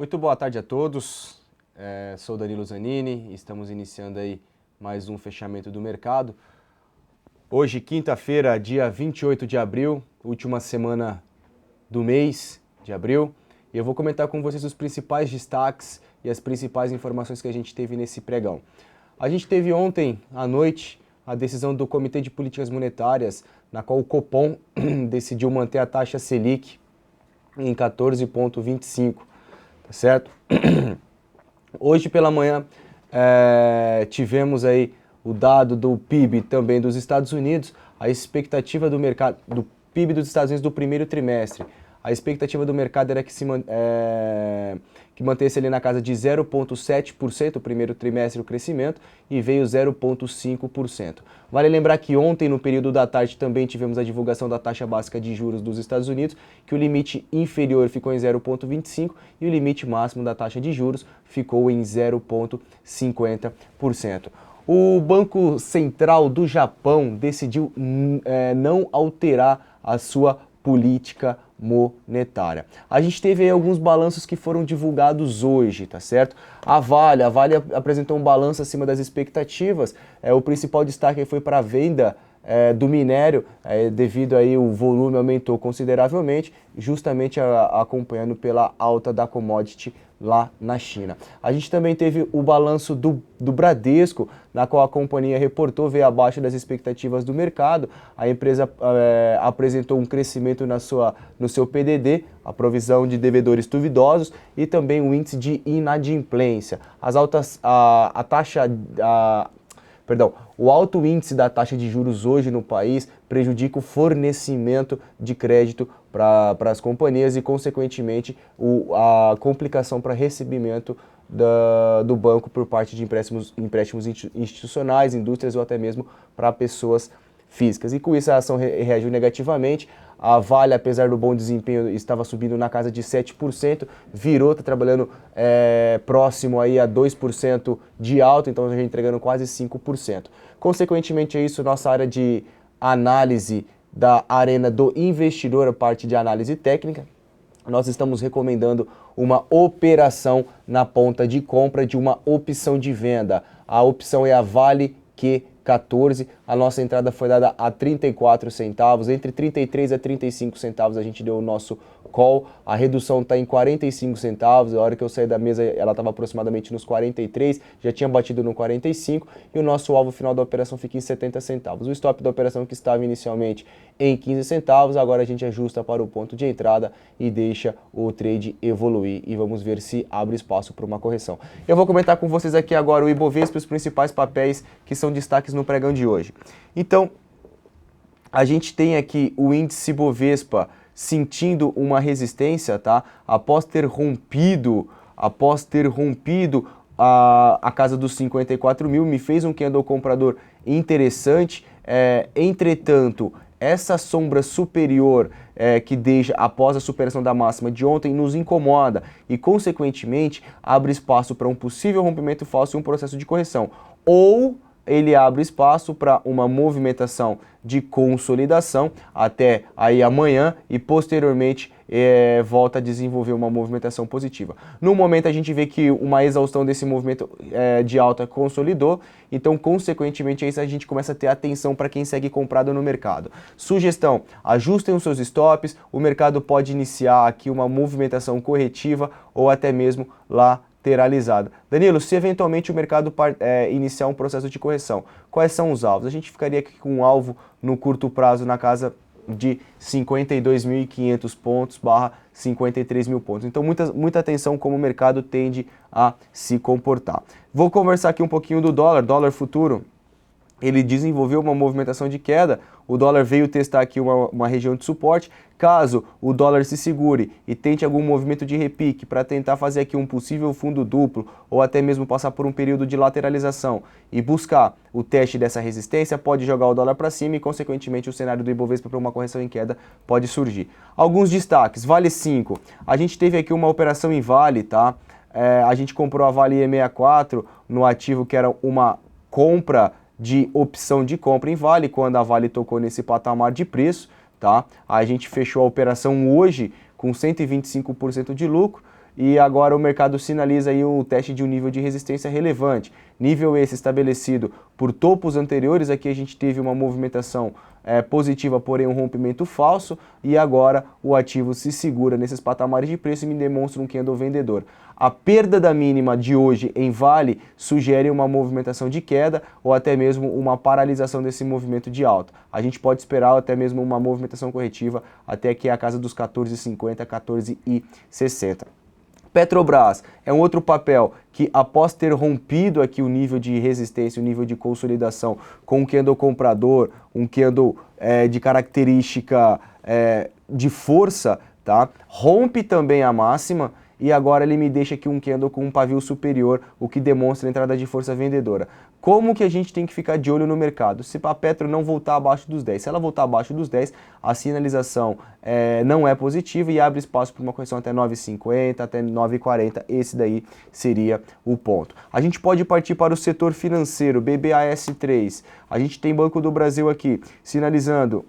Muito boa tarde a todos, sou Danilo Zanini, estamos iniciando aí mais um fechamento do mercado. Hoje, quinta-feira, dia 28 de abril, última semana do mês de abril, e eu vou comentar com vocês os principais destaques e as principais informações que a gente teve nesse pregão. A gente teve ontem à noite a decisão do Comitê de Políticas Monetárias, na qual o Copom decidiu manter a taxa Selic em 14,25%. Certo? Hoje pela manhã tivemos aí o dado do PIB também dos Estados Unidos, a expectativa do mercado, do PIB dos Estados Unidos do primeiro trimestre. A expectativa do mercado era que mantesse ali na casa de 0,7% o primeiro trimestre o crescimento e veio 0,5%. Vale lembrar que ontem, no período da tarde, também tivemos a divulgação da taxa básica de juros dos Estados Unidos, que o limite inferior ficou em 0,25% e o limite máximo da taxa de juros ficou em 0,50%. O Banco Central do Japão decidiu não alterar a sua política monetária. A gente teve aí alguns balanços que foram divulgados hoje, tá certo? A Vale apresentou um balanço acima das expectativas. O principal destaque foi para a venda do minério, devido aí o volume aumentou consideravelmente, justamente acompanhando pela alta da commodity lá na China. A gente também teve o balanço do Bradesco, na qual a companhia reportou veio abaixo das expectativas do mercado. A empresa apresentou um crescimento no seu PDD, a provisão de devedores duvidosos, e também o índice de inadimplência. O alto índice da taxa de juros hoje no país prejudica o fornecimento de crédito para as companhias e, consequentemente, a complicação para recebimento do banco por parte de empréstimos institucionais, indústrias ou até mesmo para pessoas físicas. E com isso a ação reagiu negativamente. A Vale, apesar do bom desempenho, estava subindo na casa de 7%, virou, está trabalhando próximo aí a 2% de alta, então a gente entregando quase 5%. Consequentemente a isso, nossa área de análise da Arena do Investidor, a parte de análise técnica, nós estamos recomendando uma operação na ponta de compra de uma opção de venda. A opção é a Vale Q14, a nossa entrada foi dada a 34 centavos, entre 33 a 35 centavos a gente deu o nosso call, a redução está em 45 centavos, a hora que eu saí da mesa ela estava aproximadamente nos 43, já tinha batido no 45 e o nosso alvo final da operação fica em 70 centavos. O stop da operação que estava inicialmente em 15 centavos, agora a gente ajusta para o ponto de entrada e deixa o trade evoluir e vamos ver se abre espaço para uma correção. Eu vou comentar com vocês aqui agora o Ibovespa, os principais papéis que são destaques no pregão de hoje. Então, a gente tem aqui o índice Ibovespa sentindo uma resistência, tá? Após ter rompido a casa dos 54 mil, me fez um candle comprador interessante, entretanto, essa sombra superior que deixa após a superação da máxima de ontem nos incomoda e, consequentemente, abre espaço para um possível rompimento falso e um processo de correção. Ou ele abre espaço para uma movimentação de consolidação até aí amanhã e posteriormente volta a desenvolver uma movimentação positiva. No momento a gente vê que uma exaustão desse movimento de alta consolidou, então consequentemente a gente começa a ter atenção para quem segue comprado no mercado. Sugestão, ajustem os seus stops, o mercado pode iniciar aqui uma movimentação corretiva ou até mesmo lateralizada. Danilo, se eventualmente o mercado iniciar um processo de correção, quais são os alvos? A gente ficaria aqui com um alvo no curto prazo na casa de 52.500 pontos barra 53 mil pontos. Então muita atenção como o mercado tende a se comportar. Vou conversar aqui um pouquinho do dólar futuro. Ele desenvolveu uma movimentação de queda, o dólar veio testar aqui uma região de suporte. Caso o dólar se segure e tente algum movimento de repique para tentar fazer aqui um possível fundo duplo ou até mesmo passar por um período de lateralização e buscar o teste dessa resistência, pode jogar o dólar para cima e, consequentemente, o cenário do Ibovespa para uma correção em queda pode surgir. Alguns destaques, Vale 5, a gente teve aqui uma operação em Vale, tá? A gente comprou a Vale E64 no ativo que era uma compra de opção de compra em Vale, quando a Vale tocou nesse patamar de preço, tá? A gente fechou a operação hoje com 125% de lucro e agora o mercado sinaliza aí o teste de um nível de resistência relevante. Nível esse estabelecido por topos anteriores, aqui a gente teve uma movimentação positiva, porém um rompimento falso, e agora o ativo se segura nesses patamares de preço e me demonstra um candle vendedor. A perda da mínima de hoje em Vale sugere uma movimentação de queda ou até mesmo uma paralisação desse movimento de alta. A gente pode esperar até mesmo uma movimentação corretiva até aqui a casa dos 14,50, 14,60. Petrobras é um outro papel que, após ter rompido aqui o nível de resistência, o nível de consolidação com um candle comprador, um candle de característica de força, tá? Rompe também a máxima e agora ele me deixa aqui um candle com um pavio superior, o que demonstra a entrada de força vendedora. Como que a gente tem que ficar de olho no mercado? Se a Petro não voltar abaixo dos 10, se ela voltar abaixo dos 10, a sinalização não é positiva e abre espaço para uma correção até 9,50, até 9,40, esse daí seria o ponto. A gente pode partir para o setor financeiro, BBAS3, a gente tem Banco do Brasil aqui, sinalizando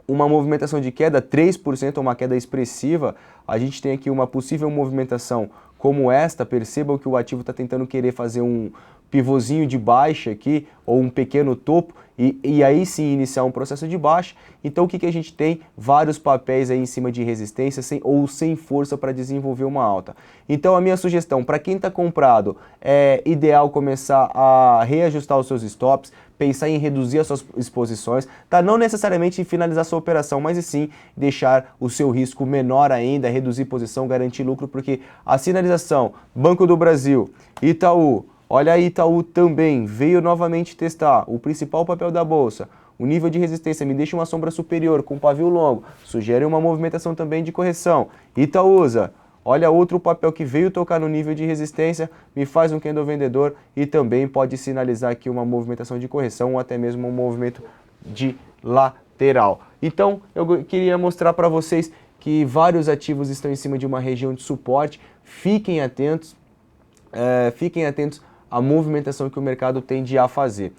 uma movimentação de queda, 3%, uma queda expressiva. A gente tem aqui uma possível movimentação como esta. Percebam que o ativo está tentando querer fazer um pivôzinho de baixa aqui, ou um pequeno topo, e aí sim iniciar um processo de baixa. Então o que a gente tem? Vários papéis aí em cima de resistência ou sem força para desenvolver uma alta. Então a minha sugestão, para quem está comprado, é ideal começar a reajustar os seus stops, pensar em reduzir as suas exposições, tá? Não necessariamente em finalizar sua operação, mas sim deixar o seu risco menor ainda, reduzir posição, garantir lucro, porque a sinalização, Banco do Brasil, Itaú, olha aí, Itaú também veio novamente testar o principal papel da bolsa. O nível de resistência me deixa uma sombra superior com pavio longo, sugere uma movimentação também de correção. Itaúsa, olha outro papel que veio tocar no nível de resistência, me faz um candle vendedor e também pode sinalizar aqui uma movimentação de correção ou até mesmo um movimento de lateral. Então, eu queria mostrar para vocês que vários ativos estão em cima de uma região de suporte. Fiquem atentos à movimentação que o mercado tende a fazer.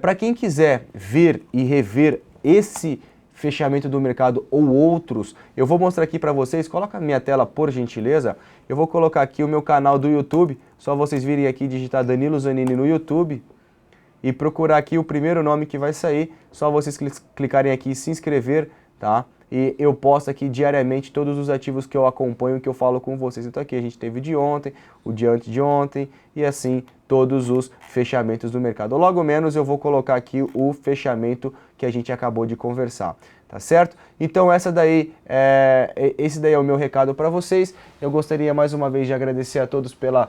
Para quem quiser ver e rever esse fechamento do mercado ou outros, eu vou mostrar aqui para vocês, coloca a minha tela por gentileza, eu vou colocar aqui o meu canal do YouTube, só vocês virem aqui digitar Danilo Zanini no YouTube e procurar aqui o primeiro nome que vai sair, só vocês clicarem aqui em se inscrever, tá? E eu posto aqui diariamente todos os ativos que eu acompanho, que eu falo com vocês. Então aqui a gente teve o de ontem, o de antes de ontem e assim todos os fechamentos do mercado. Logo menos eu vou colocar aqui o fechamento que a gente acabou de conversar, tá certo? Então esse daí é o meu recado para vocês. Eu gostaria mais uma vez de agradecer a todos pela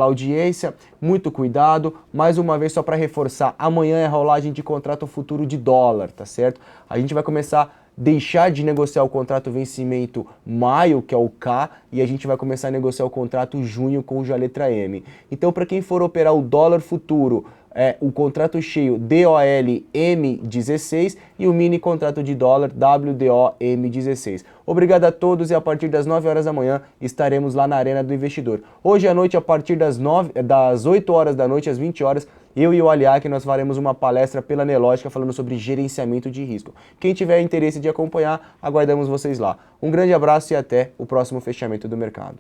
audiência, muito cuidado, mais uma vez só para reforçar, amanhã é rolagem de contrato futuro de dólar, tá certo? A gente vai começar a deixar de negociar o contrato vencimento maio, que é o K, e a gente vai começar a negociar o contrato junho com já letra M. Então para quem for operar o dólar futuro, o contrato cheio DOL M16 e o mini contrato de dólar WDO M16. Obrigado a todos e a partir das 9 horas da manhã estaremos lá na Arena do Investidor. Hoje à noite, a partir das 8 horas da noite às 20 horas, eu e o Aliac nós faremos uma palestra pela Nelógica falando sobre gerenciamento de risco. Quem tiver interesse de acompanhar, aguardamos vocês lá. Um grande abraço e até o próximo fechamento do mercado.